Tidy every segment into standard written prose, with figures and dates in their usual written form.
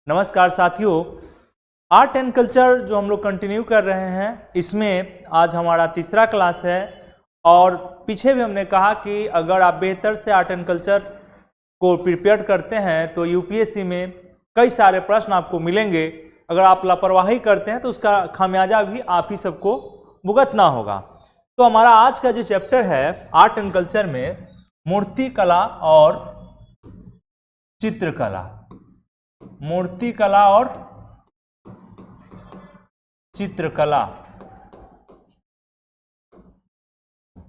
नमस्कार साथियों, art and culture जो हम लोग कंटिन्यू कर रहे हैं, इसमें आज हमारा तीसरा क्लास है। और पीछे भी हमने कहा कि अगर आप बेहतर से आर्ट एंड कल्चर को प्रिपेयर करते हैं तो यूपीएससी में कई सारे प्रश्न आपको मिलेंगे। अगर आप लापरवाही करते हैं तो उसका खामियाजा भी आप ही सबको भुगतना होगा। तो हमारा आज का जो चैप्टर है आर्ट एंड कल्चर में मूर्तिकला और चित्रकला, मूर्तिकला और चित्रकला।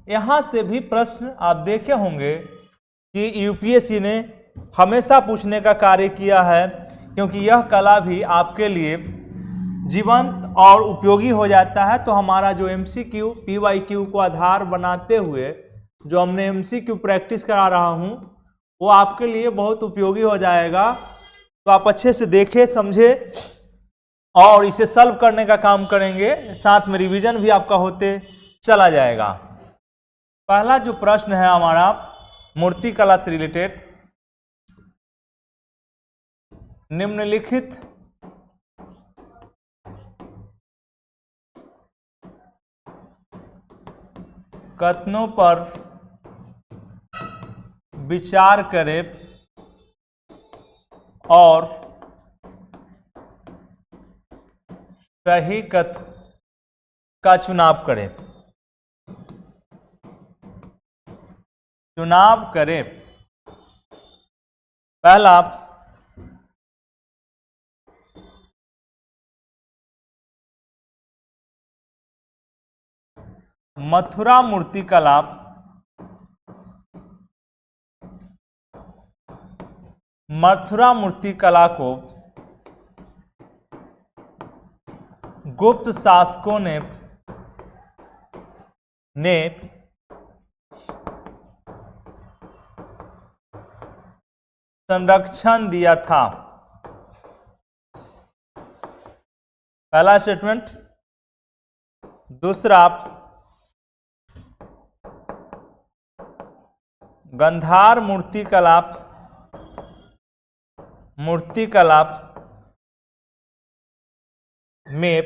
यहां से भी प्रश्न आप देखे होंगे कि यूपीएससी ने हमेशा पूछने का कार्य किया है, क्योंकि यह कला भी आपके लिए जीवंत और उपयोगी हो जाता है। तो हमारा जो एमसीक्यू पीवाईक्यू को आधार बनाते हुए जो हमने एमसीक्यू प्रैक्टिस करा रहा हूं, वो आपके लिए बहुत उपयोगी हो जाएगा। तो आप अच्छे से देखें, समझे और इसे सॉल्व करने का काम करेंगे, साथ में रिवीजन भी आपका होते चला जाएगा। पहला जो प्रश्न है हमारा मूर्तिकला से रिलेटेड, निम्नलिखित कथनों पर विचार करें और सही कथन का चुनाव करें। चुनाव करें। पहला, मथुरा मूर्तिकला को गुप्त शासकों ने संरक्षण दिया था। पहला स्टेटमेंट। दूसरा, गांधार मूर्तिकला में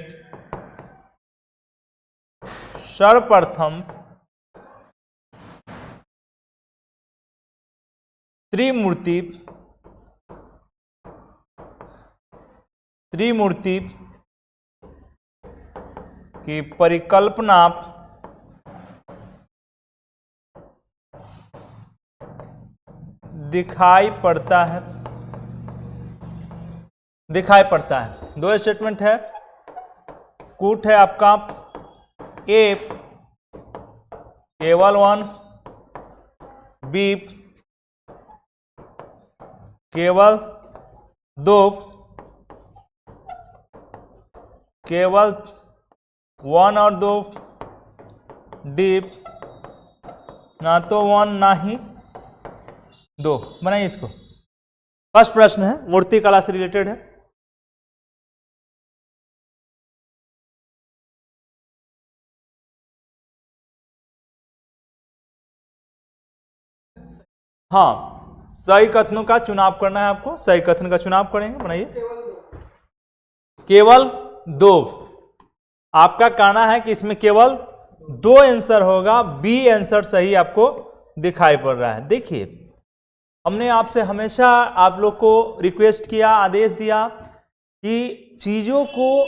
सर्वप्रथम त्रिमूर्ति की परिकल्पना दिखाई पड़ता है। दो स्टेटमेंट है। कूट है आपका ए केवल 1, बी केवल 2, केवल 1 और 2, डी ना तो 1 ना ही 2। बनाइए इसको। फर्स्ट प्रश्न है, मूर्तिकला से रिलेटेड है। हाँ, सही कथनों का चुनाव करना है आपको। सही कथन का चुनाव करेंगे। बनाइए। केवल 2 आपका कहना है कि इसमें केवल 2 आंसर होगा। बी आंसर सही आपको दिखाई पड़ रहा है। देखिए, हमने आपसे हमेशा आप लोग को रिक्वेस्ट किया, आदेश दिया कि चीजों को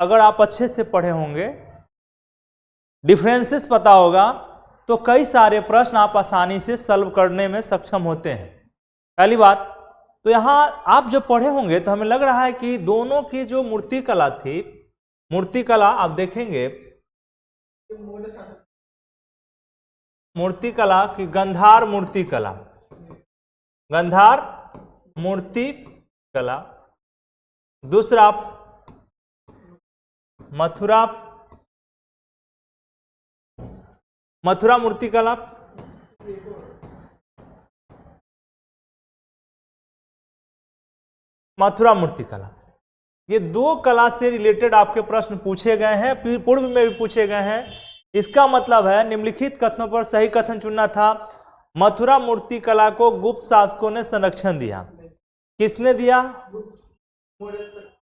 अगर आप अच्छे से पढ़े होंगे, डिफरेंसेस पता होगा, तो कई सारे प्रश्न आप आसानी से सॉल्व करने में सक्षम होते हैं। पहली बात तो यहां आप जब पढ़े होंगे तो हमें लग रहा है कि दोनों की जो मूर्तिकला थी, मूर्तिकला आप देखेंगे, मूर्तिकला की गांधार मूर्तिकला, दूसरा मथुरा मूर्तिकला, ये 2 कला से रिलेटेड आपके प्रश्न पूछे गए हैं, पूर्व में भी पूछे गए हैं। इसका मतलब है निम्नलिखित कथनों पर सही कथन चुनना था। मथुरा मूर्तिकला को गुप्त शासकों ने संरक्षण दिया। किसने दिया?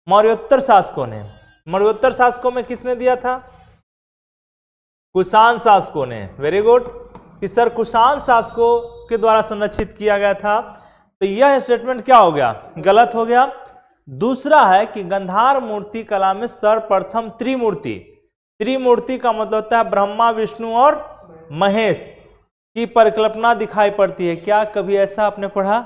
मौर्योत्तर शासकों ने। मौर्योत्तर शासकों में किसने दिया था? कुषाण शासकों ने। वेरी गुड, कि सर कुषाण शासकों के द्वारा संरक्षित किया गया था। तो यह स्टेटमेंट क्या हो गया? गलत हो गया। दूसरा है कि गांधार मूर्ति कला में सर्वप्रथम त्रिमूर्ति, त्रिमूर्ति का मतलब होता है ब्रह्मा विष्णु और महेश की परिकल्पना दिखाई पड़ती है। क्या कभी ऐसा आपने पढ़ा?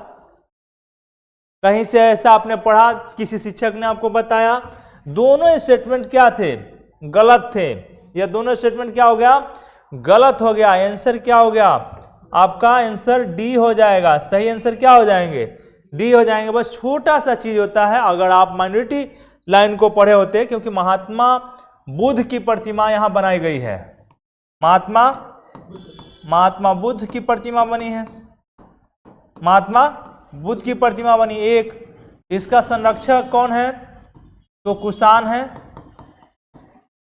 कहीं से ऐसा आपने पढ़ा? किसी शिक्षक ने आपको बताया? दोनों स्टेटमेंट क्या थे? गलत थे। यह दोनों स्टेटमेंट क्या हो गया? गलत हो गया। आंसर क्या हो गया? आपका आंसर डी हो जाएगा। सही आंसर क्या हो जाएंगे? डी हो जाएंगे। बस छोटा सा चीज होता है, अगर आप माइनॉरिटी लाइन को पढ़े होते, क्योंकि महात्मा बुद्ध की प्रतिमा यहां बनाई गई है। महात्मा बुद्ध की प्रतिमा बनी है। महात्मा बुद्ध की प्रतिमा बनी। एक इसका संरक्षक कौन है? तो कुषाण है।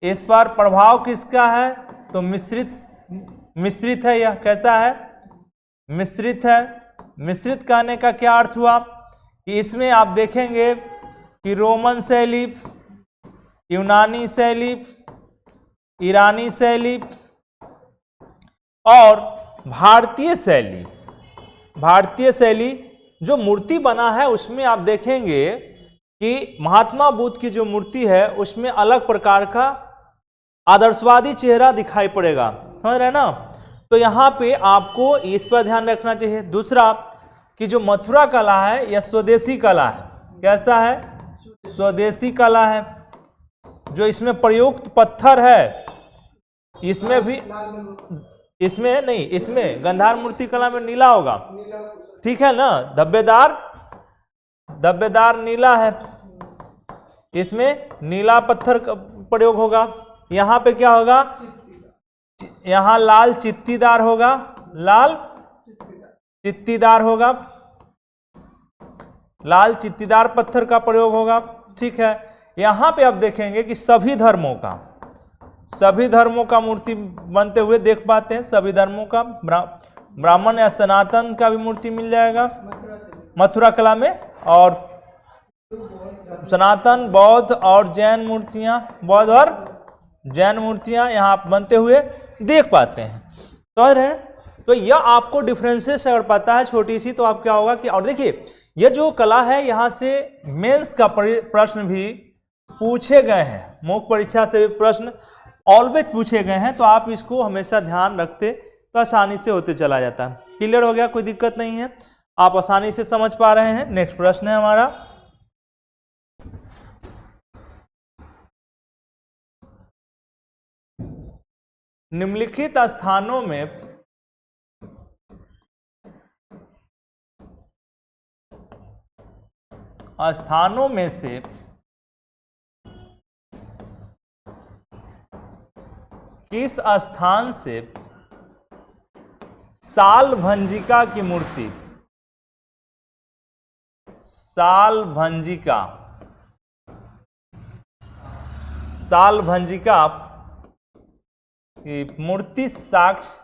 इस पर प्रभाव किसका है? तो मिश्रित है। यह कैसा है? मिश्रित है। मिश्रित कहने का क्या अर्थ हुआ? कि इसमें आप देखेंगे कि रोमन शैली, यूनानी शैली, ईरानी शैली और भारतीय शैली, भारतीय शैली जो मूर्ति बना है उसमें आप देखेंगे कि महात्मा बुद्ध की जो मूर्ति है उसमें अलग प्रकार का आदर्शवादी चेहरा दिखाई पड़ेगा। समझ रहे हैं ना? तो यहाँ पे आपको इस पर ध्यान रखना चाहिए। दूसरा कि जो मथुरा कला है यह स्वदेशी कला है। कैसा है? स्वदेशी कला है। जो इसमें प्रयुक्त पत्थर है, इसमें भी, इसमें नहीं, इसमें गांधार मूर्ति कला में नीला होगा। ठीक है ना? धब्बेदार नीला है, इसमें नीला पत्थर का प्रयोग होगा। यहां पे क्या होगा? यहां लाल चित्तीदार होगा, लाल चित्तीदार होगा, लाल चित्तीदार पत्थर का प्रयोग होगा। ठीक है। यहां पे आप देखेंगे कि सभी धर्मों का मूर्ति बनते हुए देख पाते हैं। सभी धर्मों का, ब्राह्मण या सनातन का भी मूर्ति मिल जाएगा मथुरा कला में, और सनातन, बौद्ध और जैन मूर्तियां, बौद्ध और जैन मूर्तियां यहां आप बनते हुए देख पाते हैं। तो यह आपको डिफरेंसेस अगर पता है छोटी सी, तो आप क्या होगा कि, और देखिए यह जो कला है यहां से मेंस का प्रश्न भी पूछे गए हैं, मौखिक परीक्षा से भी प्रश्न ऑलवेज पूछे गए हैं। तो आप इसको हमेशा ध्यान रखते तो आसानी से होते चला जाता है। क्लियर हो गया? कोई दिक्कत नहीं है, आप आसानी से समझ पा रहे हैं। नेक्स्ट प्रश्न है हमारा, निम्नलिखित स्थानों में से किस स्थान से सालभंजिका की मूर्ति, सालभंजिका की मूर्ति साक्ष्य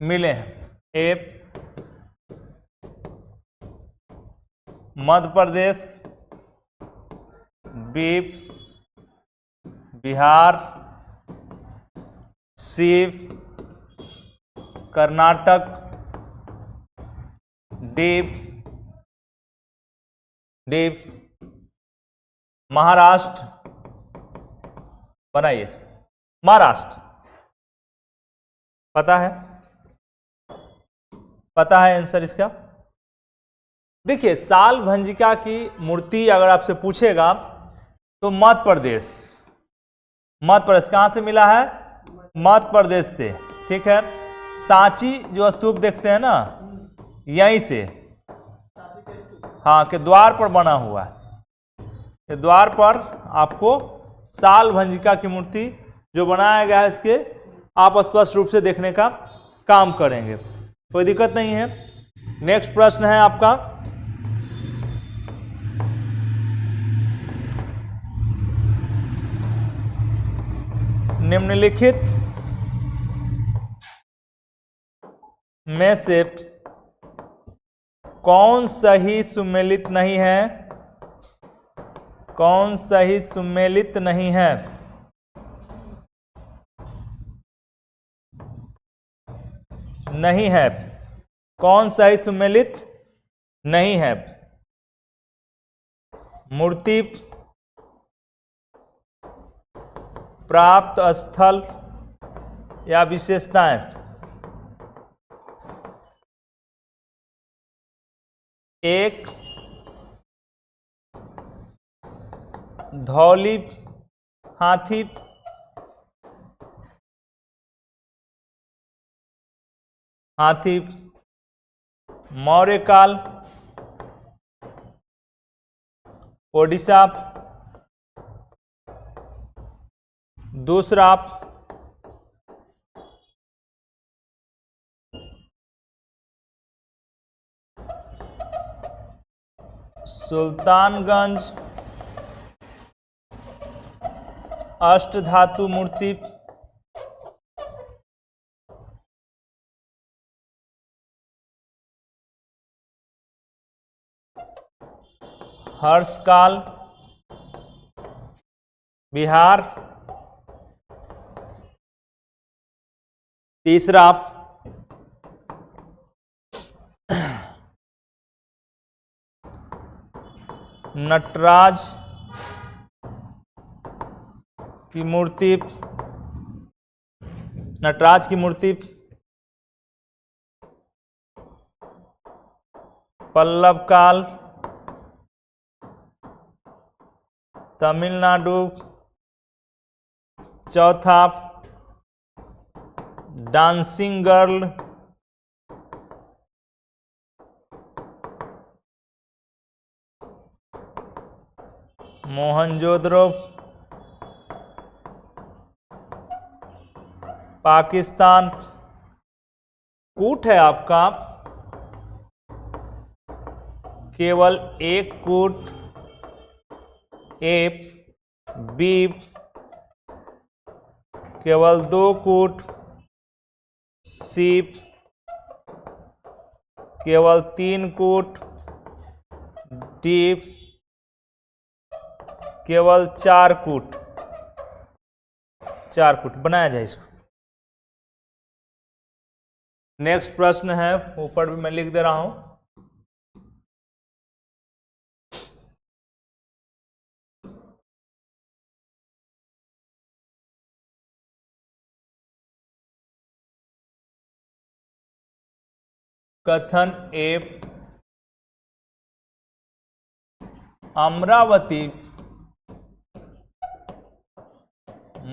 मिले हैं? ए मध्य प्रदेश, बी बिहार, सी कर्नाटक, डी महाराष्ट्र। बनाइए, महाराष्ट्र। पता है आंसर इसका? देखिए सालभंजिका की मूर्ति अगर आपसे पूछेगा तो मध्य प्रदेश कहां से मिला है? मध्य प्रदेश से। ठीक है। सांची जो स्तूप देखते हैं ना, यहीं से, हाँ, के द्वार पर बना हुआ है। के द्वार पर आपको सालभंजिका की मूर्ति जो बनाया गया है, इसके आप स्पष्ट रूप से देखने का काम करेंगे। कोई दिक्कत नहीं है। नेक्स्ट प्रश्न है आपका, निम्नलिखित में से कौन सही सुमेलित नहीं है? कौन सही सुमेलित नहीं है? नहीं है। कौन सही सुमेलित नहीं है? मूर्ति, प्राप्त स्थल या विशेषताएं। एक, धौली हाथी, मौर्य काल, ओडिशा। दूसरा, सुल्तानगंज अष्टधातु मूर्ति। हर्षकाल, बिहार। तीसरा, नटराज की मूर्ति। नटराज की मूर्ति पल्लव काल, तमिलनाडु। चौथा, डांसिंग गर्ल, मोहनजोदड़ो, पाकिस्तान। कूट है आपका केवल एक कूट, ए। बी, केवल दो कूट, सी, केवल तीन कूट, डी, केवल चार कूट। बनाया जाए इसको। नेक्स्ट प्रश्न है, ऊपर भी मैं लिख दे रहा हूं। कथन ए, अमरावती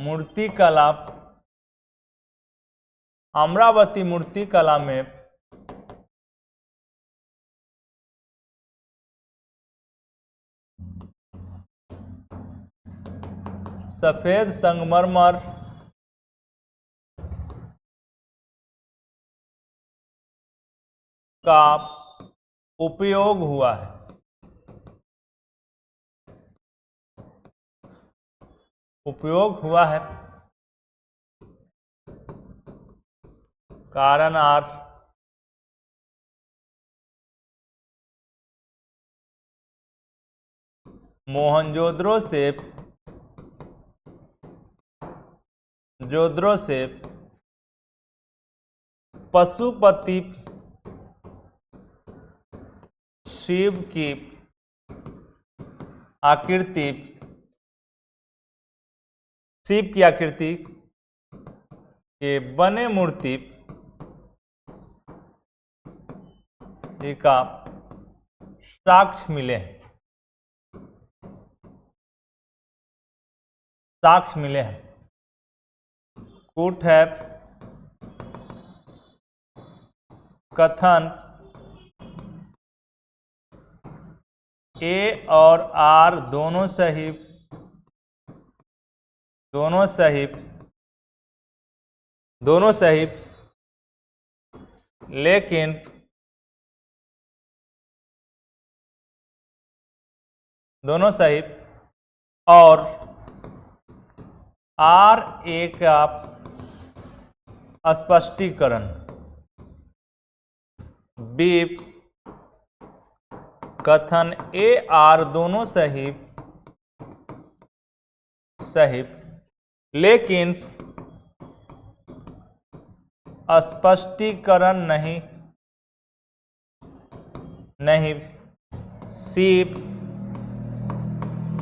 मूर्तिकला, अमरावती मूर्तिकला में सफेद संगमरमर का उपयोग हुआ है। उपयोग हुआ है। कारण आर, मोहनजोदड़ो से पशुपति शिव की आकृति, शिव की आकृति के बने मूर्ति का साक्ष्य मिले हैं। साक्ष्य मिले हैं। कूट है कथन ए और आर दोनों सही, दोनों सही, लेकिन दोनों सही और आर ए का स्पष्टीकरण, बी कथन ए आर दोनों सही सही, लेकिन स्पष्टीकरण नहीं। सी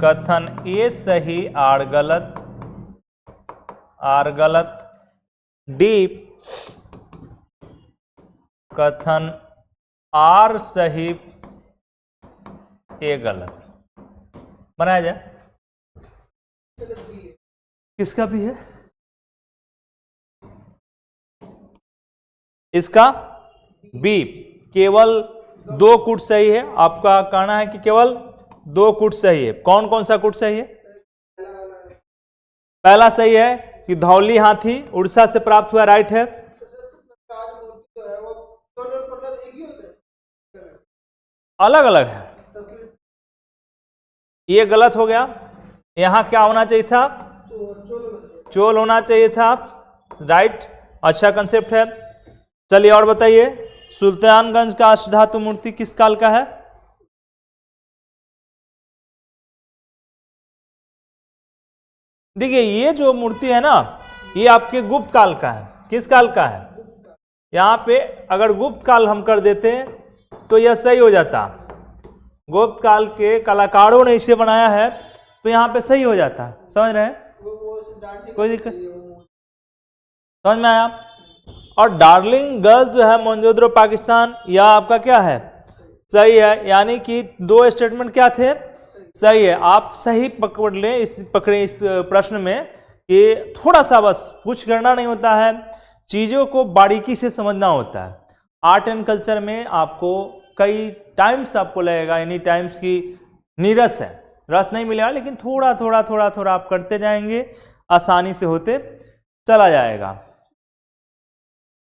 कथन ए सही आर गलत। डी कथन आर सही ए गलत। बनाया जाए। किसका भी है? इसका बी, केवल 2 कूट सही है। आपका कहना है कि केवल 2 कूट सही है। कौन कौन सा कूट सही है? पहला सही है कि धौली हाथी उड़ीसा से प्राप्त हुआ, राइट है। अलग अलग है, ये गलत हो गया। यहां क्या होना चाहिए था? चोल होना चाहिए था, राइट। अच्छा कंसेप्ट है। चलिए और बताइए, सुल्तानगंज का अष्टधातु मूर्ति किस काल का है? देखिए ये जो मूर्ति है ना, ये आपके गुप्त काल का है। किस काल का है? यहां पे अगर गुप्त काल हम कर देते तो यह सही हो जाता। गुप्त काल के कलाकारों ने इसे बनाया है तो यहां पे सही हो जाता। समझ रहे हैं? कोई दिक्कत? समझ में आया? और डार्लिंग गर्ल्स जो है मोहनजोदड़ो पाकिस्तान, यह आपका क्या है? सही है। यानी कि 2 स्टेटमेंट क्या थे? सही है। आप सही पकड़ लें, पकड़े इस प्रश्न में कि थोड़ा सा बस कुछ करना नहीं होता है, चीजों को बारीकी से समझना होता है। आर्ट एंड कल्चर में आपको कई टाइम्स आपको लगेगा, एनी टाइम्स की नीरस है, रस नहीं मिलेगा, लेकिन थोड़ा थोड़ा थोड़ा थोड़ा आप करते जाएंगे, आसानी से होते चला जाएगा।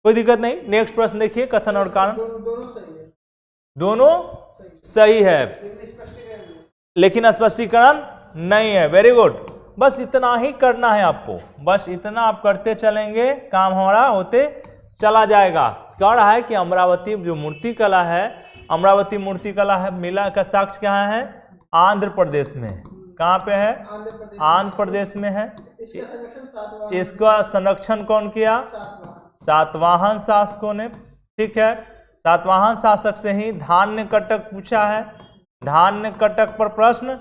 कोई दिक्कत नहीं। नेक्स्ट प्रश्न देखिए, कथन और कारण। दोनों सही है, लेकिन स्पष्टीकरण नहीं है। Very good. बस इतना ही करना है आपको, बस इतना आप करते चलेंगे, काम हमारा होते चला जाएगा। कह रहा है कि अमरावती जो मूर्ति कला है, अमरावती मूर्ति कला है, मिला का साक्ष्य कहाँ है? आंध्र प्रदेश में। कहाँ पे है? आंध्र प्रदेश में है। इसका संरक्षण कौन किया? सातवाहन शासकों ने। ठीक है, सातवाहन शासक से ही धान्य कटक पूछा है। धान्य कटक पर प्रश्न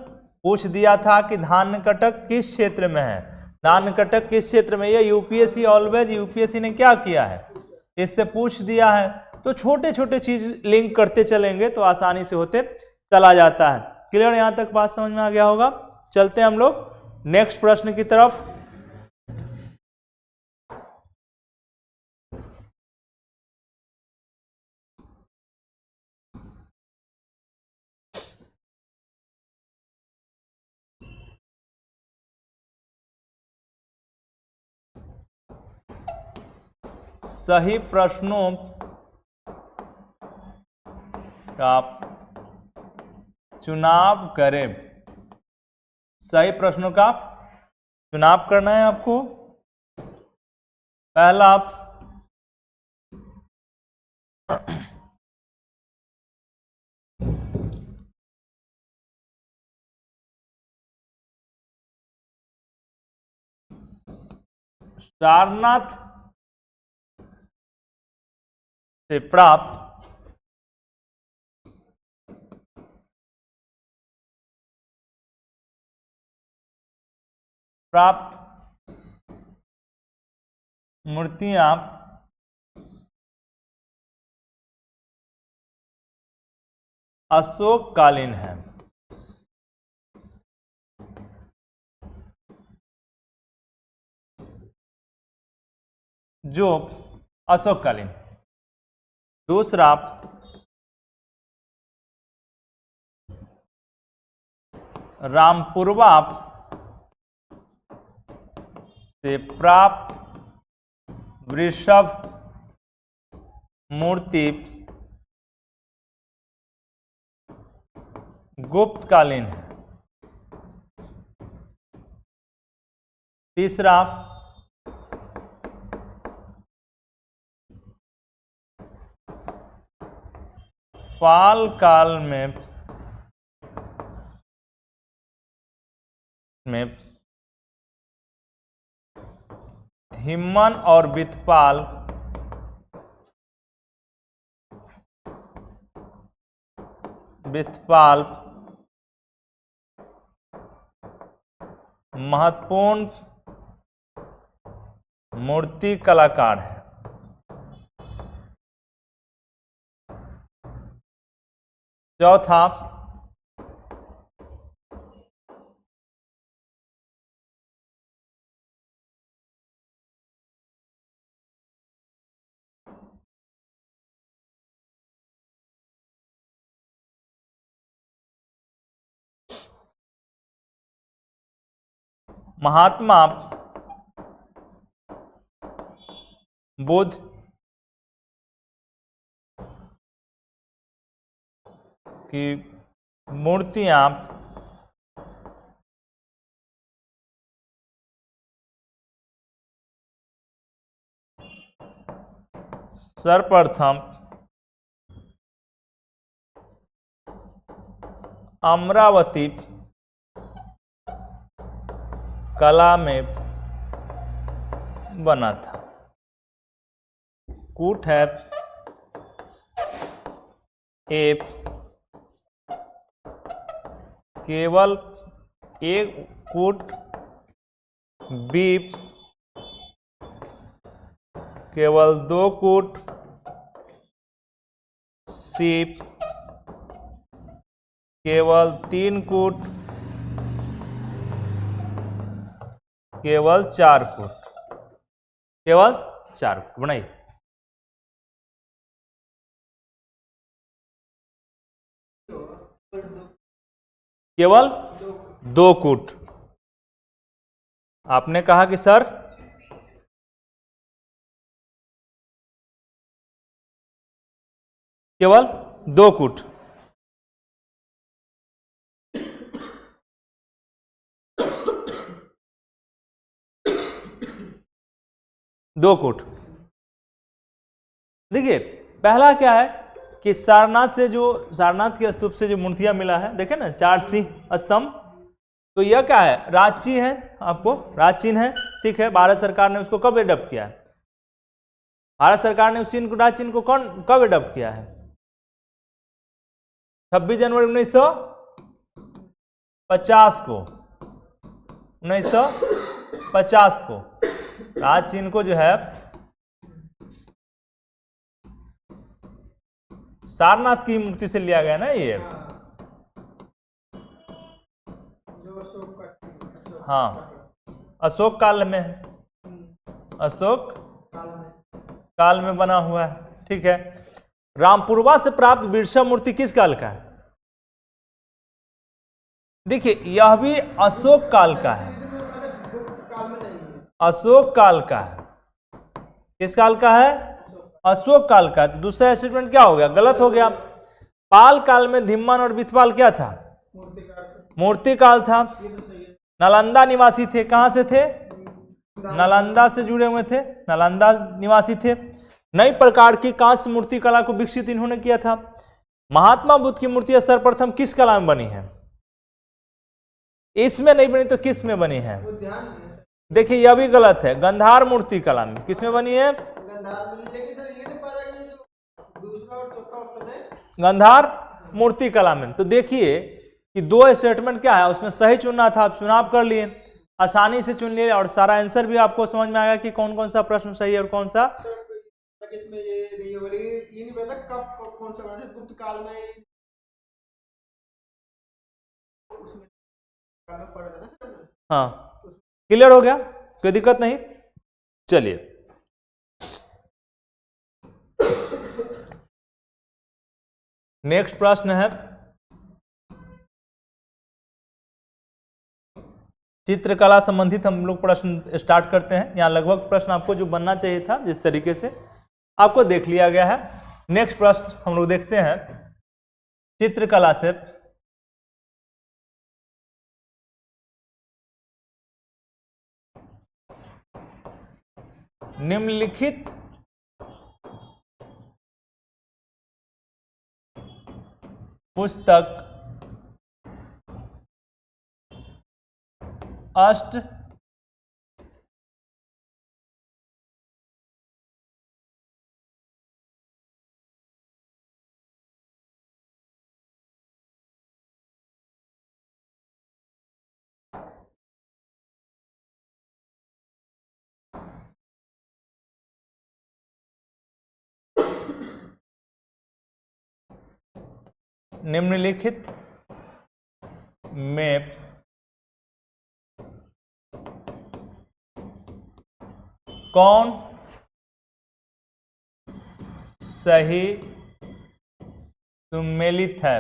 पूछ दिया था कि धान्य कटक किस क्षेत्र में है। धान्य कटक किस क्षेत्र में? ये यूपीएससी ऑलवेज, यूपीएससी ने क्या किया है, इससे पूछ दिया है। तो छोटे छोटे चीज लिंक करते चलेंगे तो आसानी से होते चला जाता है। क्लियर? यहां तक बात समझ में आ गया होगा। चलते हैं हम लोग नेक्स्ट प्रश्न की तरफ। सही प्रश्नों का चुनाव करें। सही प्रश्नों का चुनाव करना है आपको। पहला, सारनाथ से प्राप्त मूर्तियां अशोककालीन है। जो अशोककालीन। दूसरा, रामपुरवा से प्राप्त वृषभ मूर्ति गुप्तकालीन है। तीसरा, पाल काल में धिम्मन और बितपाल महत्वपूर्ण मूर्ति कलाकार है। चौथा, महात्मा बुद्ध की मूर्तियां सर्वप्रथम अमरावती कला में बना था। कूट है ए केवल एक कूट, बी केवल 2 कूट, सी केवल 3 कूट, केवल 4 कूट। केवल 4 कूट बनाइए। केवल 2 कूट। आपने कहा कि सर केवल 2 कूट। दो कूट। देखिए पहला क्या है कि सारनाथ के स्तूप से जो मूर्तियां मिला है, देखे ना 4 सिंह स्तंभ, तो यह क्या है, रांची है, आपको प्राचीन है, ठीक है। भारत सरकार ने उसको कब एडॉप्ट किया है? भारत सरकार ने उस प्राचीन को कब एडॉप्ट किया है? 26 जनवरी 1950 को। 1950 को प्राचीन को जो है सारनाथ की मूर्ति से लिया गया ना ये। हाँ, अशोक काल में है, अशोक काल में बना हुआ है, ठीक है। रामपुरवा से प्राप्त बिरसा मूर्ति किस काल का है? देखिए यह भी अशोक काल का है, अशोक काल का है। किस काल का है? अशोक काल का। तो दूसरा स्टेटमेंट क्या हो गया? गलत हो गया। पाल काल में धिम्मन और बितपाल क्या था? मूर्ति काल था। नालंदा निवासी थे। कहां से थे? नालंदा से जुड़े हुए थे, नालंदा निवासी थे। नई प्रकार की कांस्य मूर्ति कला को विकसित इन्होंने किया था। महात्मा बुद्ध की मूर्तियां सर्वप्रथम किस कला में बनी है? इसमें नहीं बनी तो किस में बनी है? देखिए यह भी गलत है, गंधार मूर्ति कला में। किस में बनी है? गंधार मूर्ति कला में। तो देखिए कि 2 स्टेटमेंट क्या है, उसमें सही चुनना था, आप चुनाव कर लिए, आसानी से चुन लिए, और सारा आंसर भी आपको समझ में आएगा कि कौन कौन सा प्रश्न सही है और कौन सा। इसमें ये नहीं होगा, लेकिन ये नहीं पता कब कौन सा बना था, गुप्त काल में उसमें पड़ा था ना। हाँ, क्लियर हो गया, कोई दिक्कत नहीं। चलिए नेक्स्ट प्रश्न है, चित्रकला संबंधित हम लोग प्रश्न स्टार्ट करते हैं। यहाँ लगभग प्रश्न आपको जो बनना चाहिए था जिस तरीके से आपको देख लिया गया है। नेक्स्ट प्रश्न हम लोग देखते हैं, चित्रकला से निम्नलिखित पुस्तक अष्ट निम्नलिखित में कौन सही सुमेलित है?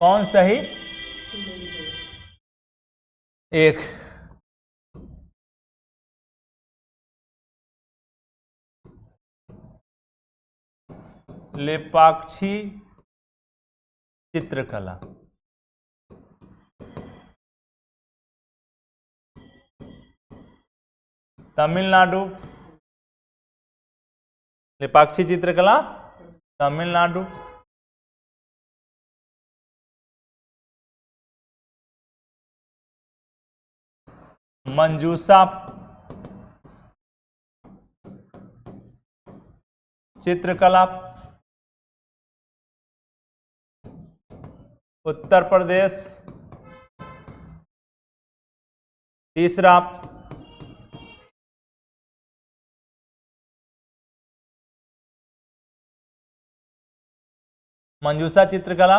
कौन सही? एक, लेपाक्षी चित्रकला, तमिलनाडु। लेपाक्षी चित्रकला तमिलनाडु। मंजूषा चित्रकला उत्तर प्रदेश। तीसरा, मंजूषा चित्रकला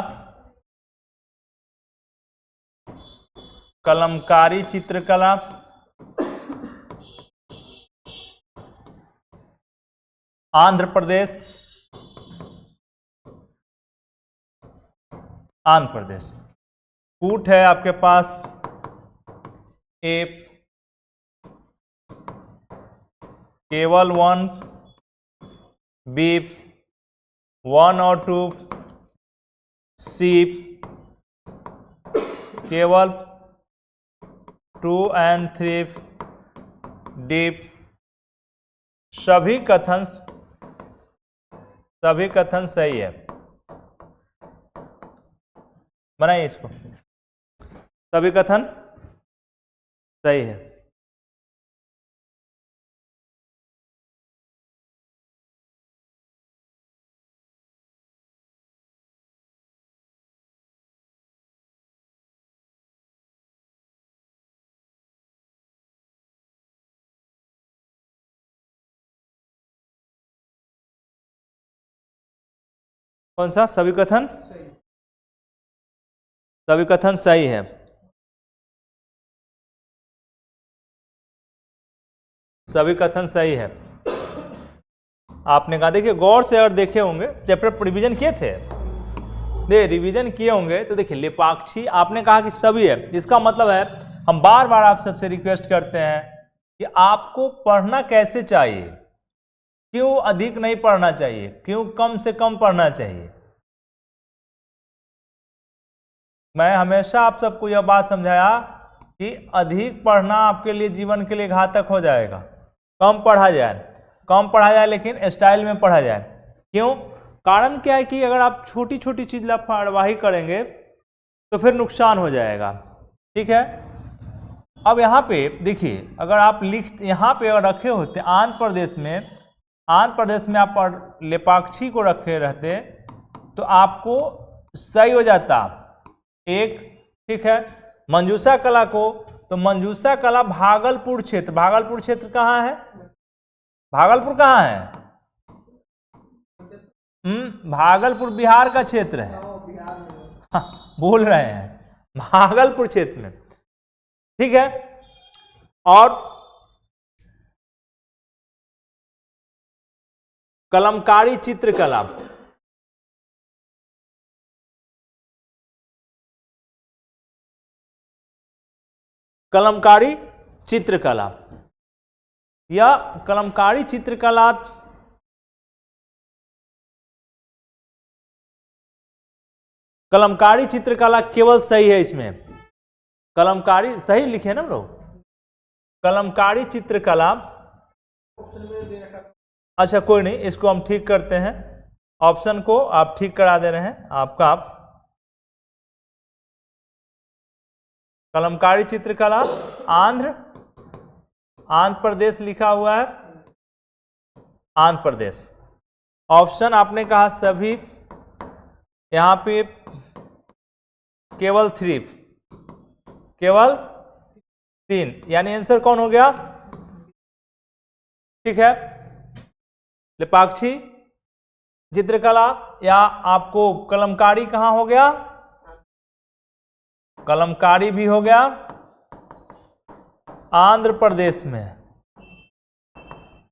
कलमकारी चित्रकला आंध्र प्रदेश। आंध्र प्रदेश। कूट है आपके पास ए, केवल 1, बी 1 और 2, सी केवल 2 and 3, डी सभी कथन सही है। बनाइए इसको, सभी कथन सही है। कौन सा? सभी कथन सभी कथन सही है। सभी कथन सही है। आपने कहा, देखिए गौर से अगर देखे होंगे, चैप्टर रिवीजन किए थे, रिवीजन किए होंगे तो देखिए लेपाक्षी आपने कहा कि सभी है, जिसका मतलब है हम बार बार आप सबसे रिक्वेस्ट करते हैं कि आपको पढ़ना कैसे चाहिए, क्यों अधिक नहीं पढ़ना चाहिए, क्यों कम से कम पढ़ना चाहिए। मैं हमेशा आप सबको यह बात समझाया कि अधिक पढ़ना आपके लिए जीवन के लिए घातक हो जाएगा। कम पढ़ा जाए लेकिन स्टाइल में पढ़ा जाए। क्यों? कारण क्या है कि अगर आप छोटी छोटी चीज लापरवाही करेंगे तो फिर नुकसान हो जाएगा। ठीक है, अब यहाँ पे देखिए, अगर आप यहाँ पे अगर रखे होते आंध्र प्रदेश में आप लेपाक्षी को रखे रहते तो आपको सही हो जाता एक। ठीक है, मंजूषा कला को, तो मंजूषा कला भागलपुर क्षेत्र कहाँ है? भागलपुर कहाँ है? भागलपुर बिहार का क्षेत्र है। हाँ, बोल रहे हैं भागलपुर क्षेत्र में। ठीक है, और कलमकारी चित्रकला, कलमकारी चित्रकला या कलमकारी चित्रकला केवल सही है। इसमें कलमकारी सही लिखे ना लोग। कलमकारी चित्रकला अच्छा कोई नहीं, इसको हम ठीक करते हैं, ऑप्शन को आप ठीक करा दे रहे हैं। आपका कलमकारी चित्रकला आंध्र प्रदेश लिखा हुआ है, आंध्र प्रदेश। ऑप्शन आपने कहा सभी, यहां पे केवल 3, यानी आंसर कौन हो गया? ठीक है, लेपाक्षी चित्रकला या आपको कलमकारी कहां हो गया? कलमकारी भी हो गया आंध्र प्रदेश में,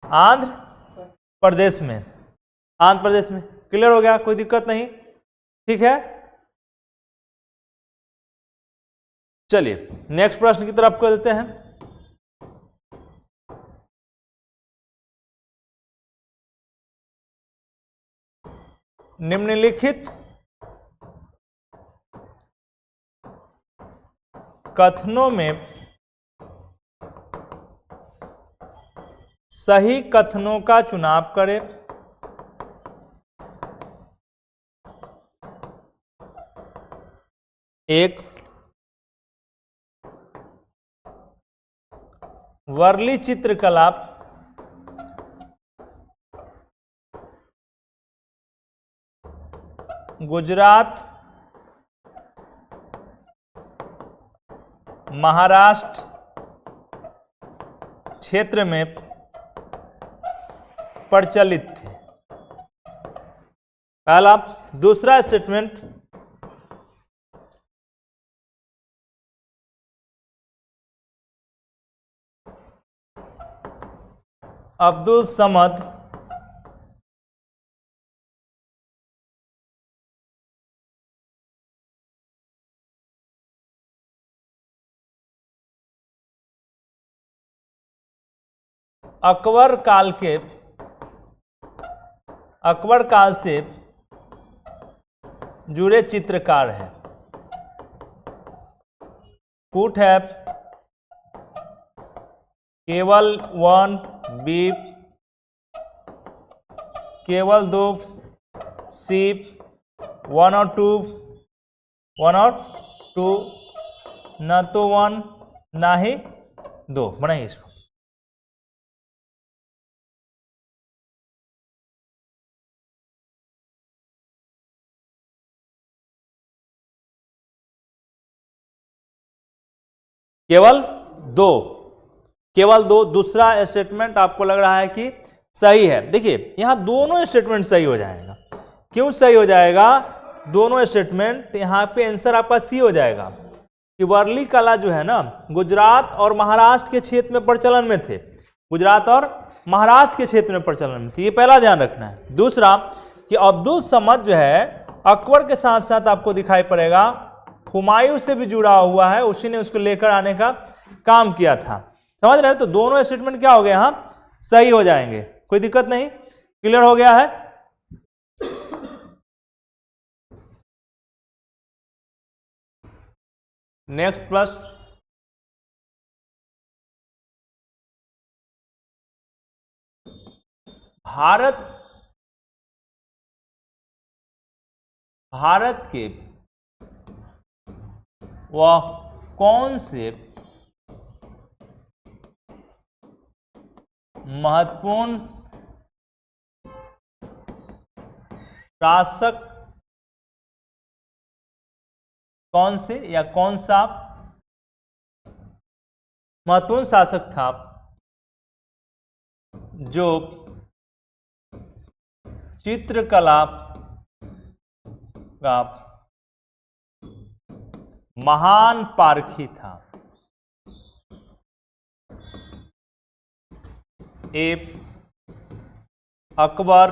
आंध्र प्रदेश में, आंध्र प्रदेश में। क्लियर हो गया, कोई दिक्कत नहीं, ठीक है। चलिए नेक्स्ट प्रश्न की तरफ कर देते हैं। निम्नलिखित कथनों में सही कथनों का चुनाव करें। एक, वर्ली चित्रकला गुजरात, महाराष्ट्र क्षेत्र में प्रचलित थे। पहला। दूसरा स्टेटमेंट, अब्दुल समद अकबर काल से जुड़े चित्रकार हैं। फुट है केवल 1 बी, केवल 2 सी, 1 और 2, न तो 1 ना ही 2। बनाइए इसको। केवल दो। दूसरा स्टेटमेंट आपको लग रहा है कि सही है। देखिए यहां दोनों स्टेटमेंट सही हो जाएगा। क्यों सही हो जाएगा? दोनों स्टेटमेंट यहां पे आंसर आपका सी हो जाएगा कि वर्ली कला जो है ना, गुजरात और महाराष्ट्र के क्षेत्र में प्रचलन में थे। गुजरात और महाराष्ट्र के क्षेत्र में प्रचलन में थी, ये पहला ध्यान रखना है। दूसरा कि अब्दुल समद जो है अकबर के साथ साथ आपको दिखाई पड़ेगा हुमायूं से भी जुड़ा हुआ है, उसी ने उसको लेकर आने का काम किया था। समझ रहे हैं? तो दोनों स्टेटमेंट क्या हो गए? यहां सही हो जाएंगे, कोई दिक्कत नहीं। क्लियर हो गया है? नेक्स्ट प्रश्न, भारत के वह कौन से महत्वपूर्ण शासक, कौन सा महत्वपूर्ण शासक था जो चित्रकला का महान पारखी था? ए अकबर,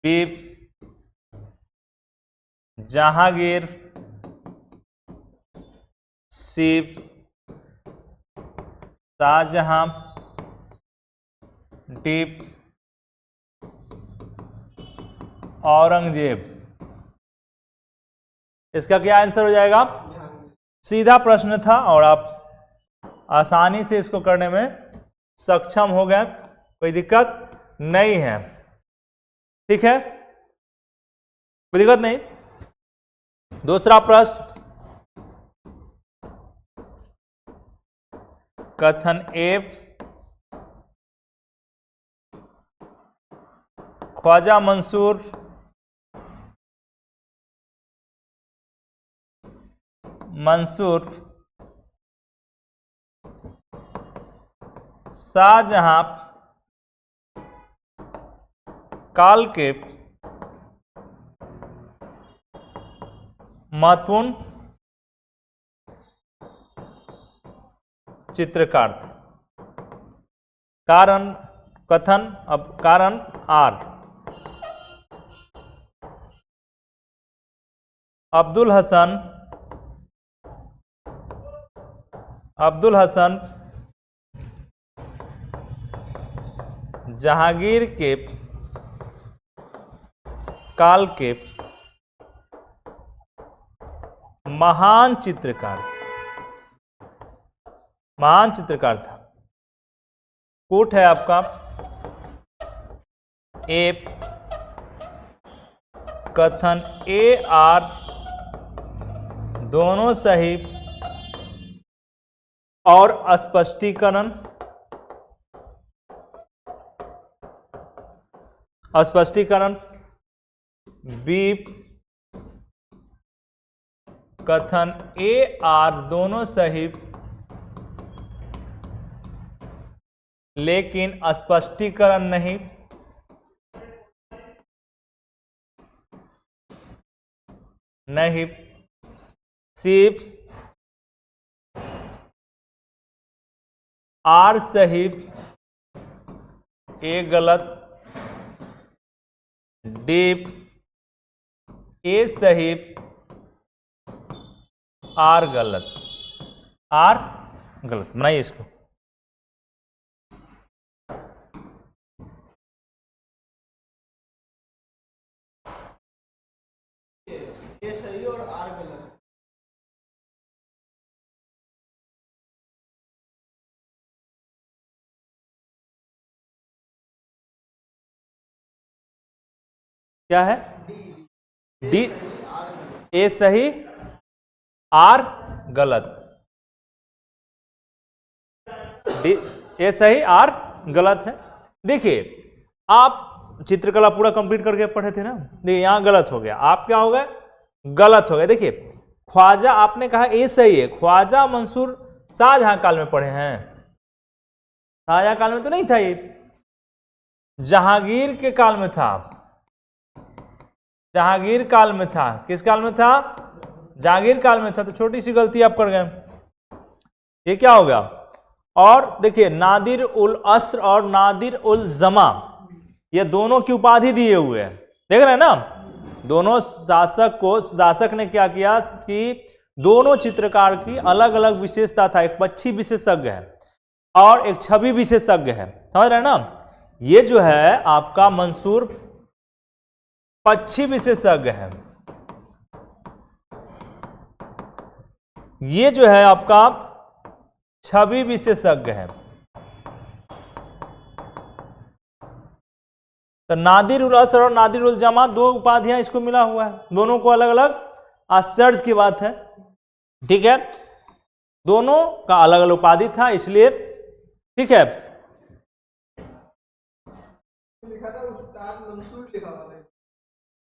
बी जहांगीर, सी शाहजहां, डी औरंगजेब। इसका क्या आंसर हो जाएगा? सीधा प्रश्न था और आप आसानी से इसको करने में सक्षम हो गए। कोई दिक्कत नहीं है, ठीक है, कोई दिक्कत नहीं। दूसरा प्रश्न, कथन ए, ख्वाजा मंसूर शाहजहां काल के महत्वपूर्ण चित्रकार थे। कारण, कथन, अब कारण आर, अब्दुल हसन जहांगीर के काल के महान चित्रकार था। कोट है आपका ए, कथन ए आर दोनों सही और स्पष्टीकरण बी, कथन ए आर दोनों सही लेकिन स्पष्टीकरण नहीं। सिर्फ आर सही ए गलत, डी ए सही आर गलत, बनाइए इसको। ये सही और आर गलत। क्या है? डी ए सही आर गलत, डी ए सही आर गलत है। देखिए आप चित्रकला पूरा कंप्लीट करके पढ़े थे ना, देखिए यहां गलत हो गया, आप क्या हो गए? गलत हो गए। देखिए ख्वाजा आपने कहा ए सही है, ख्वाजा मंसूर शाहजहां काल में पढ़े हैं, शाहजहां काल में तो नहीं था, ये जहांगीर के काल में था, जहांगीर काल में था। किस काल में था? जहांगीर काल में था। तो छोटी सी गलती आप कर गए, ये क्या हो गया? और देखिए नादिर उल अस्र और नादिर उल जमा, ये दोनों की उपाधि दिए हुए हैं, देख रहे हैं ना। दोनों शासक ने क्या किया कि दोनों चित्रकार की अलग अलग विशेषता था, एक पक्षी विशेषज्ञ है और एक छवि विशेषज्ञ है, समझ रहे हैं ना। ये जो है आपका मंसूर पक्षी विशेषज्ञ है, ये जो है आपका छवि विशेषज्ञ है। तो नादिर उल असर और नादिर उल जमा दो उपाधियां इसको मिला हुआ है, दोनों को अलग अलग, आश्चर्य की बात है, ठीक है। दोनों का अलग अलग उपाधि था, इसलिए ठीक है। लिखा था उस्ताद मंसूर, लिखा हुआ है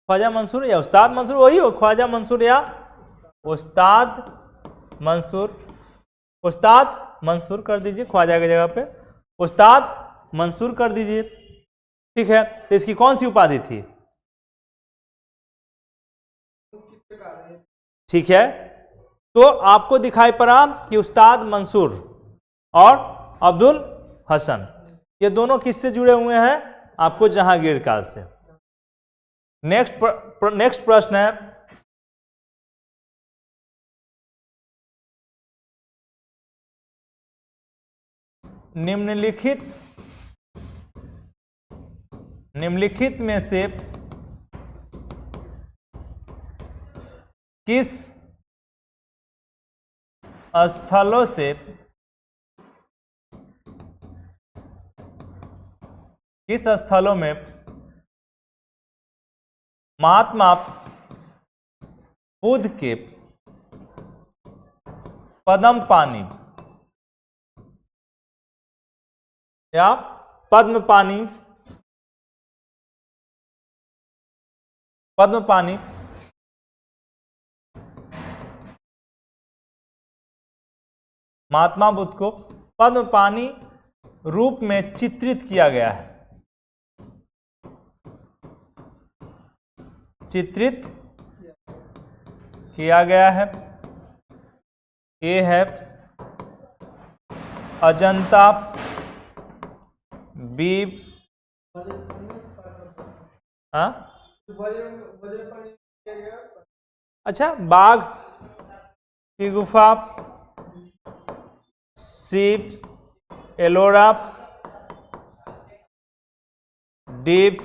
ख्वाजा मंसूर या उस्ताद मंसूर, वही हो, ख्वाजा मंसूर या उस्ताद मंसूर। उस्ताद मंसूर कर दीजिए, ख्वाजा की जगह पे उस्ताद मंसूर कर दीजिए, ठीक है। तो इसकी कौन सी उपाधि थी? ठीक है, तो आपको दिखाई पड़ा कि उस्ताद मंसूर और अब्दुल हसन ये दोनों किससे जुड़े हुए हैं? आपको जहांगीर काल से। नेक्स्ट प्रश्न है, निम्नलिखित में से किस स्थलों से किस स्थलों में महात्मा बुद्ध के पद्म पानी या पद्म पानी महात्मा बुद्ध को पद्म पानी रूप में चित्रित किया गया है, चित्रित किया गया है। ये है अजंता बीब, हाँ वज्रपाणी किया गया। अच्छा, बाघ की गुफा, सीप, एलोरा, डीप,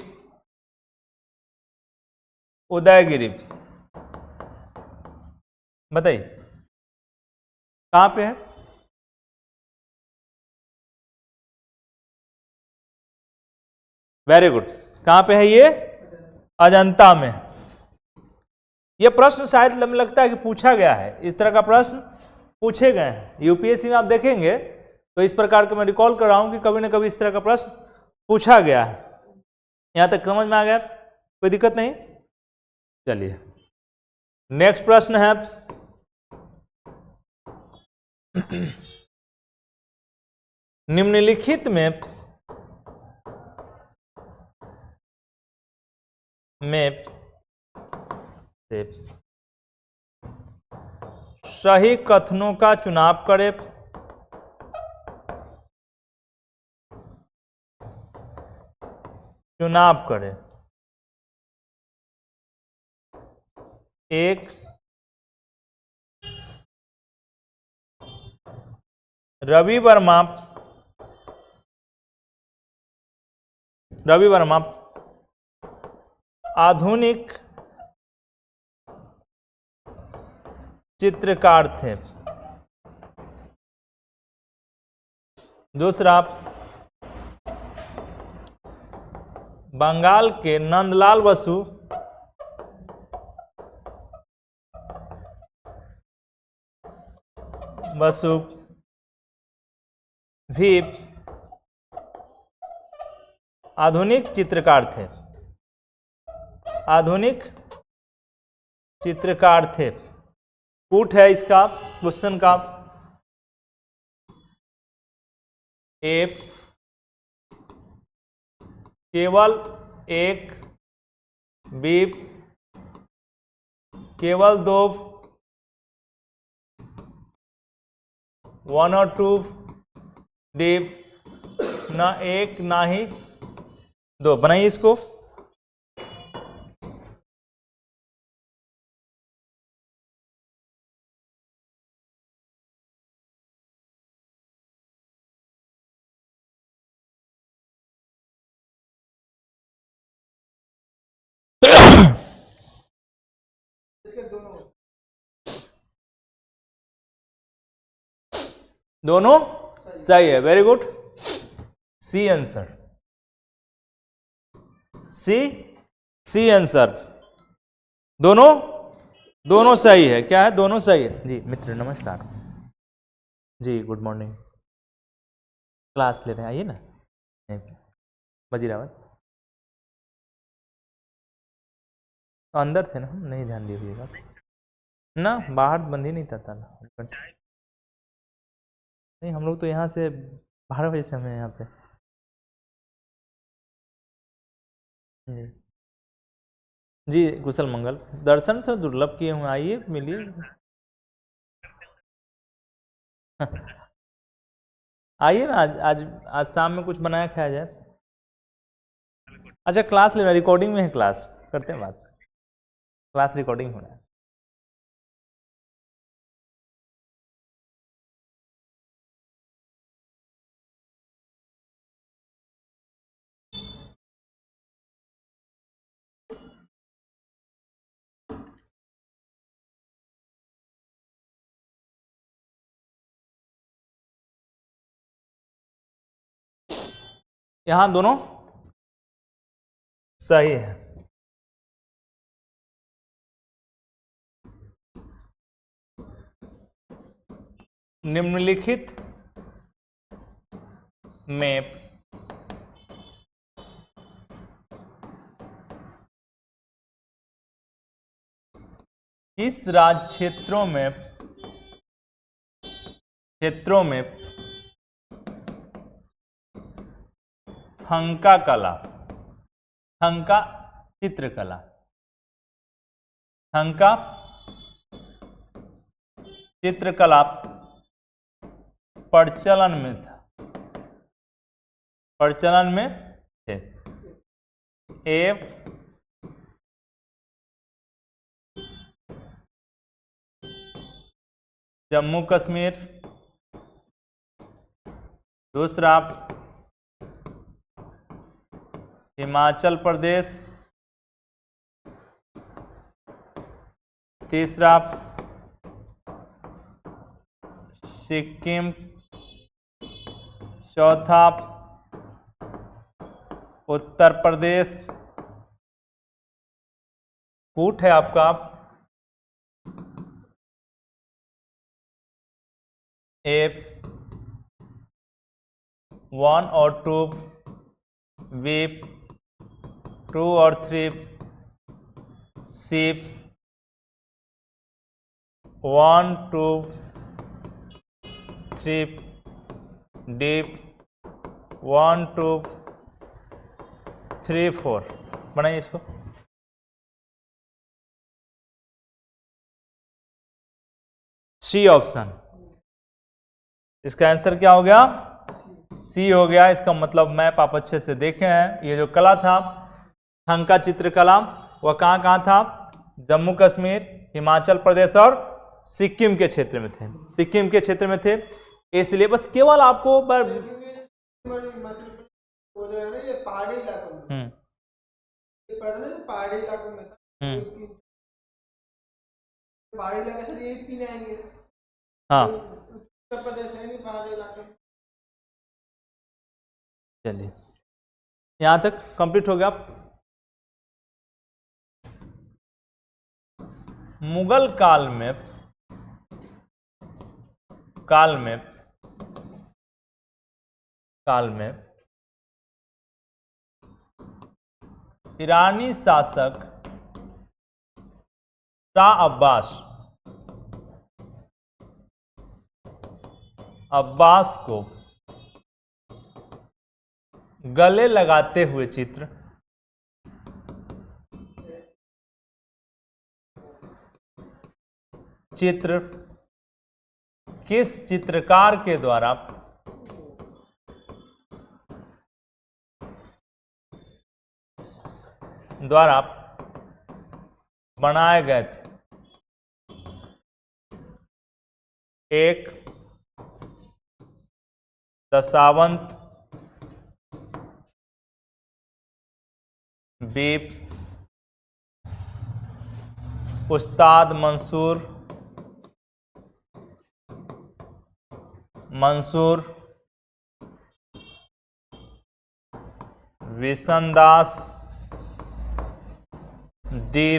उदयगिरी। बताइए कहां पे है? Very good. कहां पे है ये? अजंता में। यह प्रश्न शायद हमें लगता है कि पूछा गया है, इस तरह का प्रश्न पूछे गए हैं यूपीएससी में। आप देखेंगे तो इस प्रकार के मैं रिकॉल कर रहा हूं कि कभी ना कभी इस तरह का प्रश्न पूछा गया है। यहां तक समझ में आ गया? कोई दिक्कत नहीं? चलिए नेक्स्ट प्रश्न है निम्नलिखित में से सही कथनों का चुनाव करें। एक, रवि वर्मा आधुनिक चित्रकार थे। दूसरा, बंगाल के नंदलाल बसु भी आधुनिक चित्रकार थे। कूट है इसका क्वेश्चन का। ए, केवल एक, बी, केवल दो, 1 और 2, डी, ना एक ना ही दो। बनाइए इसको। इसके दोनों सही है। Very good. C answer, C answer. दोनों सही है। क्या है? दोनों सही है। जी मित्र नमस्कार जी, गुड मॉर्निंग। क्लास ले रहे हैं, आइए ना। वजीराबाद अंदर थे ना, हम नहीं ध्यान दीजिएगा ना, बाहर बंद ही नहीं था ताला। नहीं, हम लोग तो यहाँ से 12 बजे से हम हैं यहाँ पे। जी जी, कुशल मंगल। दर्शन से दुर्लभ किए हुए, आइए मिलिए। आइए ना, आज शाम में कुछ बनाया खाया जाए। अच्छा, क्लास ले रहा, रिकॉर्डिंग में है क्लास, करते हैं बात। क्लास रिकॉर्डिंग हो रहा है। यहाँ दोनों सही है। निम्नलिखित में किस राज्य क्षेत्रों में थंका कला, थंका चित्रकला, थंका चित्रकला प्रचलन में था, प्रचलन में थे? ए जम्मू कश्मीर, दूसरा हिमाचल प्रदेश, तीसरा सिक्किम, चौथा उत्तर प्रदेश। कूट है आपका ए 1 और 2, बी 2 और 3, सी 1 2 3, डी 1 2 3 4। बनाइए इसको। सी ऑप्शन, इसका आंसर क्या हो गया? सी हो गया। इसका मतलब मैप आप अच्छे से देखे हैं। ये जो कला था थंका चित्रकला, वह कहाँ कहाँ था? जम्मू कश्मीर, हिमाचल प्रदेश और सिक्किम के क्षेत्र में थे, सिक्किम के क्षेत्र में थे। इसलिए बस केवल आपको ये पहाड़ी इलाकों में, ये पढ़ना है पहाड़ी इलाकों में था। पहाड़ी इलाके से ये 3 आएंगे। हाँ उत्तर प्रदेश है नहीं पहाड़ी इलाके में। चलिए यहाँ तक कंप्लीट हो गया। मुगल काल में ईरानी शासक शाह अब्बास को गले लगाते हुए चित्र किस चित्रकार के द्वारा बनाए गए थे? एक दशावंत, बी उस्ताद मंसूर, विशनदास, डी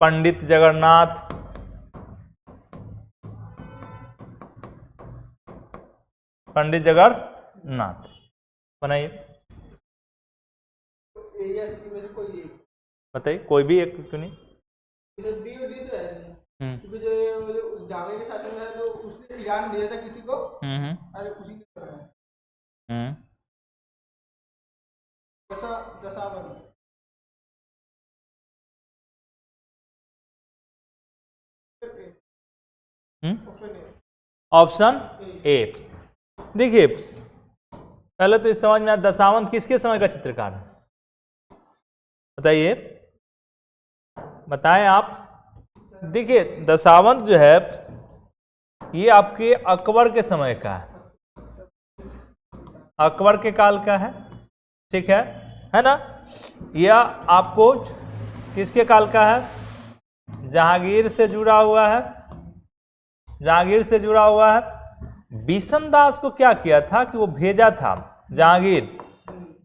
पंडित जगन्नाथ। पंडित जगन्नाथ बनाइए। बताइए कोई भी एक, क्यों नहीं? बी और डी तो है नहीं, क्योंकि जो जावेद के साथ में है तो उसने ईरान भेजा था किसी को, अरे उसी ने कराया। दशावंत ऑप्शन ए। देखिए पहले तो इस समझ में आया दशावंत किसके समय का चित्रकार है? बताइए, बताएं आप। देखिए दशावंत जो है ये आपके अकबर के समय का है, अकबर के काल का है, ठीक है ना? यह आपको किसके काल का है? जहांगीर से जुड़ा हुआ है, जहांगीर से जुड़ा हुआ है। बिशन दास को क्या किया था कि वो भेजा था जहांगीर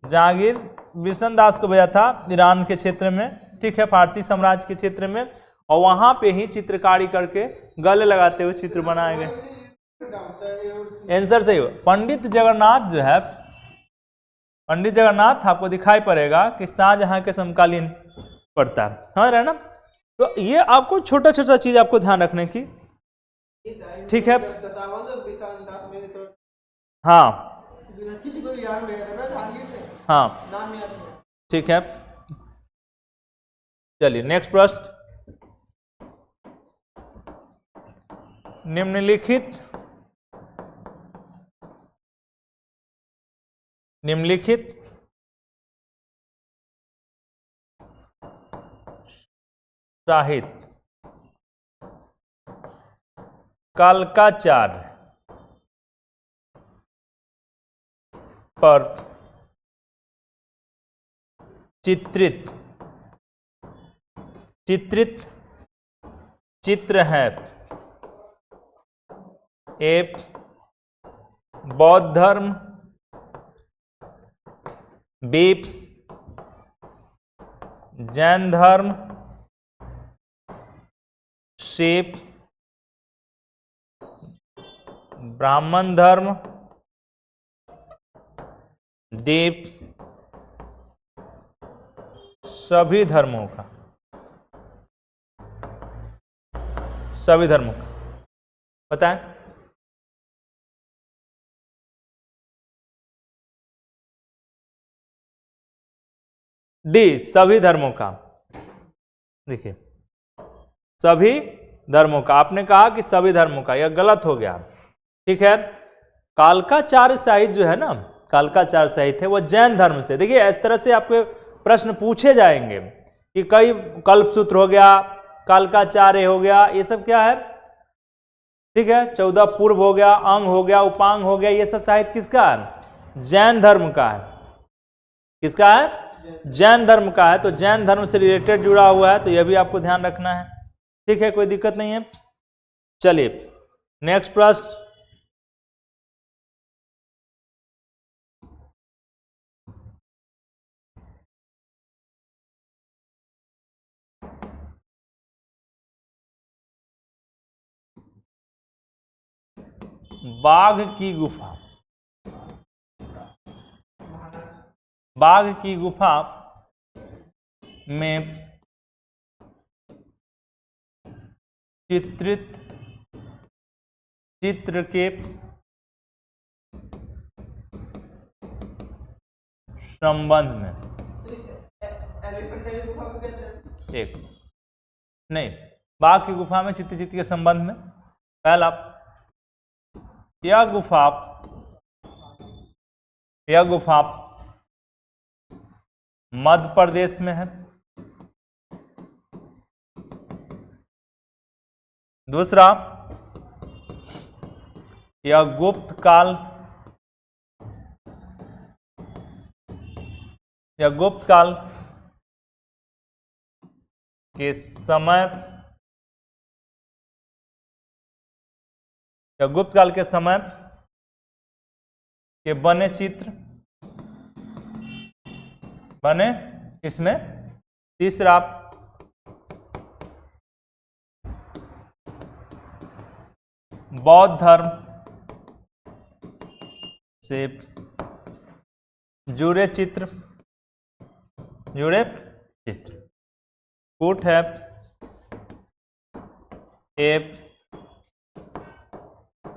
जहांगीर बिशन दास को भेजा था ईरान के क्षेत्र में, ठीक है, फारसी साम्राज्य के क्षेत्र में, और वहां पे ही चित्रकारी करके गले लगाते हुए चित्र बनाए गए। आंसर सही हो। पंडित जगन्नाथ जो है, पंडित जगन्नाथ आपको दिखाई पड़ेगा कि शाहजहां के समकालीन पड़ता है, समझ रहे हैं ना। तो ये आपको छोटा छोटा चीज आपको ध्यान रखने की, ठीक है। हाँ किसी को ईरान भेजा था ना जहांगीर ने, हाँ नाम याद नहीं है। ठीक है, चलिए नेक्स्ट प्रश्न। निम्नलिखित साहित्य कालकाचार्य पर चित्रित चित्र है। ए बौद्ध धर्म, बी जैन धर्म, सी ब्राह्मण धर्म, डी सभी धर्मों का, सभी धर्मों का बताएं। डी सभी धर्मों का। देखिए सभी धर्मों का, आपने कहा कि सभी धर्मों का, यह गलत हो गया, ठीक है। कालकाचार्य साहित्य जो है ना, कालकाचार्य साहित्य है, वह जैन धर्म से। देखिए इस तरह से आपके प्रश्न पूछे जाएंगे कि कई कल्पसूत्र हो गया, कालकाचार्य हो गया, ये सब क्या है, ठीक है। 14 पूर्व हो गया, अंग हो गया, उपांग हो गया, ये सब साहित्य किसका है? जैन धर्म का है। किसका है? जैन धर्म का है। तो जैन धर्म से रिलेटेड जुड़ा हुआ है, तो यह भी आपको ध्यान रखना है, ठीक है, कोई दिक्कत नहीं है। चलिए नेक्स्ट प्रश्न। बाघ की गुफा, बाघ की गुफा में चित्रित चित्र के संबंध में एक नहीं, बाघ की गुफा में चित्र के संबंध में पहला, यह गुफा मध्य प्रदेश में है। दूसरा, यह गुप्त काल के समय, या गुप्त काल के समय के बने चित्र बने इसमें। तीसरा, बौद्ध धर्म से जुड़े चित्र कूट है। ए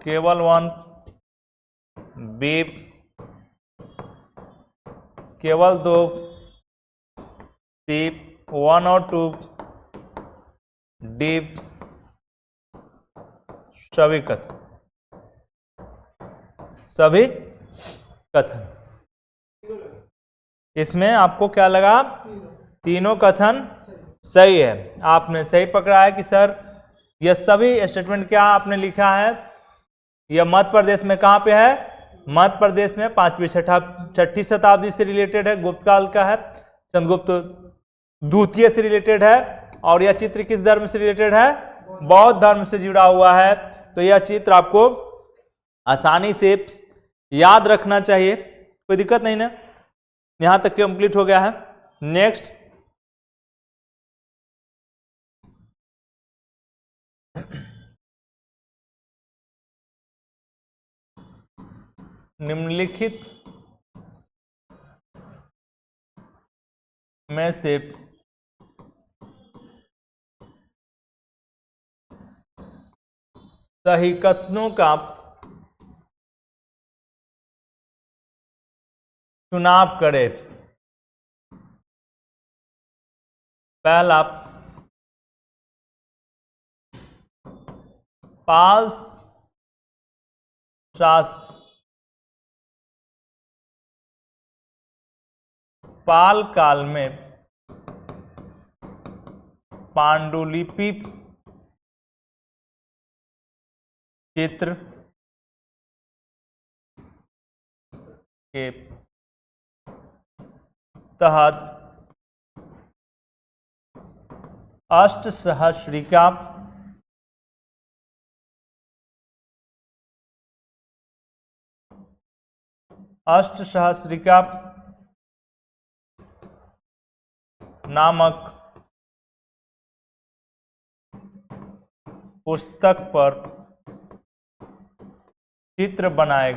केवल 1, बी केवल 2, सी 1 और 2, डी सभी कथन। इसमें आपको क्या लगा? तीनों कथन सही है। आपने सही पकड़ा है कि सर यह सभी स्टेटमेंट क्या आपने लिखा है, यह मध्य प्रदेश में कहाँ पे है? मध्य प्रदेश में 5वीं 6ठी शताब्दी से रिलेटेड है, गुप्त काल का है, चंद्रगुप्त द्वितीय से रिलेटेड है, और यह चित्र किस धर्म से रिलेटेड है? बौद्ध धर्म से जुड़ा हुआ है। तो यह चित्र आपको आसानी से याद रखना चाहिए, कोई दिक्कत नहीं ना। यहां तक कंप्लीट हो गया है। नेक्स्ट निम्नलिखित में से सही कथनों का चुनाव करें। पहला, पाल काल में पांडुलिपि चित्र के तहत अष्टसहस्रिका नामक पुस्तक पर चित्र बनाए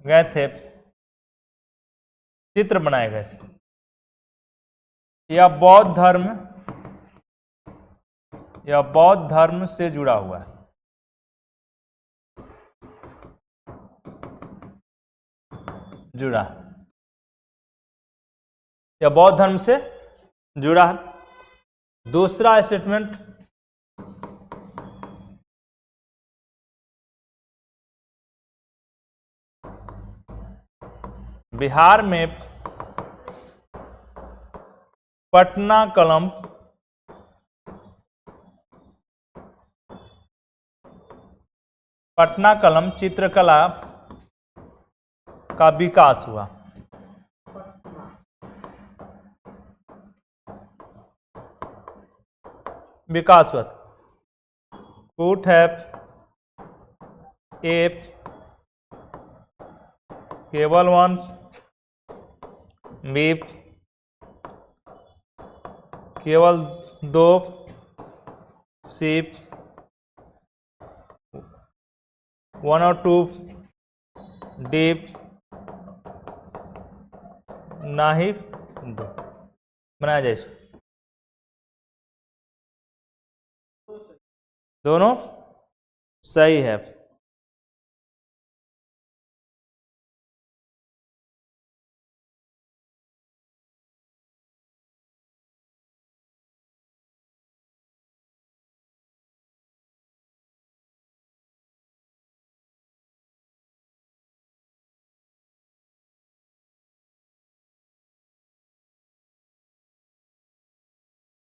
गए थे। चित्र बनाए गए थे। यह बौद्ध धर्म से जुड़ा हुआ है। यह बौद्ध धर्म से जुड़ा है। दूसरा स्टेटमेंट, बिहार में पटना कलम चित्रकला का विकास हुआ। कूट है ए केवल 1, बी केवल 2, सी 1 और 2, डी ना ही 2। बनाया जाए इसको। दोनों सही है।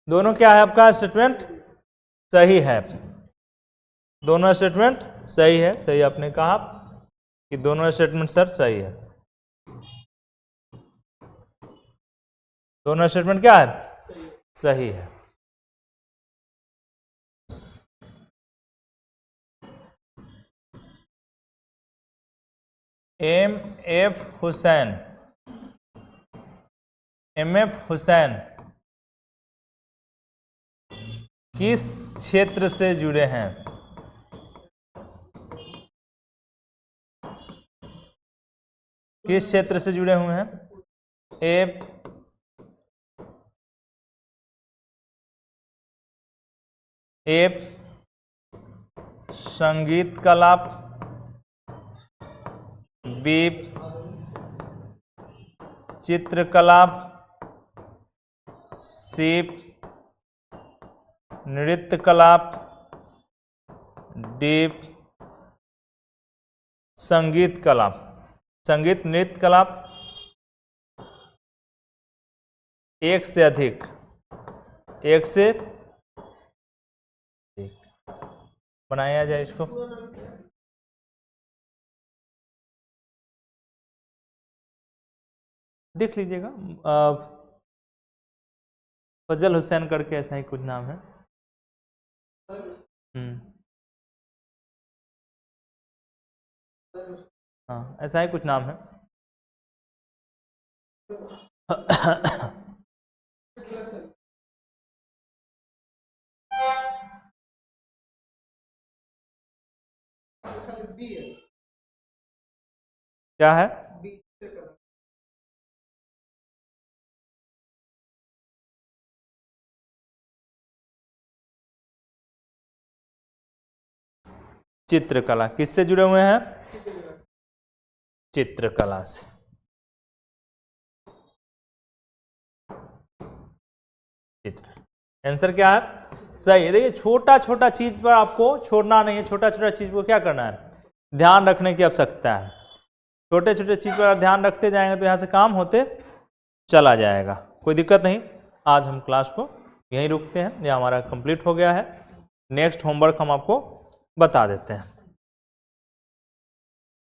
दोनों क्या है आपका स्टेटमेंट? सही है। दोनों स्टेटमेंट सही है। सही आपने कहा कि दोनों स्टेटमेंट सर सही है। दोनों स्टेटमेंट क्या है? सही है। एम एफ हुसैन किस क्षेत्र से जुड़े हैं? किस क्षेत्र से जुड़े हुए हैं? ए संगीत कला, बी चित्रकला, सी नृत्य कला, डी संगीत कला। संगीत नृत्य कला एक से अधिक बनाया जाए इसको। देख लीजिएगा, फजल हुसैन करके ऐसा ही कुछ नाम है। हाँ, ऐसा ही कुछ नाम है। बी है, क्या है? बी। चित्रकला किससे जुड़े हुए हैं? चित्रकला से। चित्र आंसर क्या है? सही है। देखिए छोटा छोटा चीज पर आपको छोड़ना नहीं है, छोटा छोटा चीज को क्या करना है, ध्यान रखने की आवश्यकता है। छोटे छोटे चीज पर ध्यान रखते जाएंगे तो यहाँ से काम होते चला जाएगा, कोई दिक्कत नहीं। आज हम क्लास को यहीं रुकते हैं, ये हमारा कंप्लीट हो गया है। नेक्स्ट होमवर्क हम आपको बता देते हैं।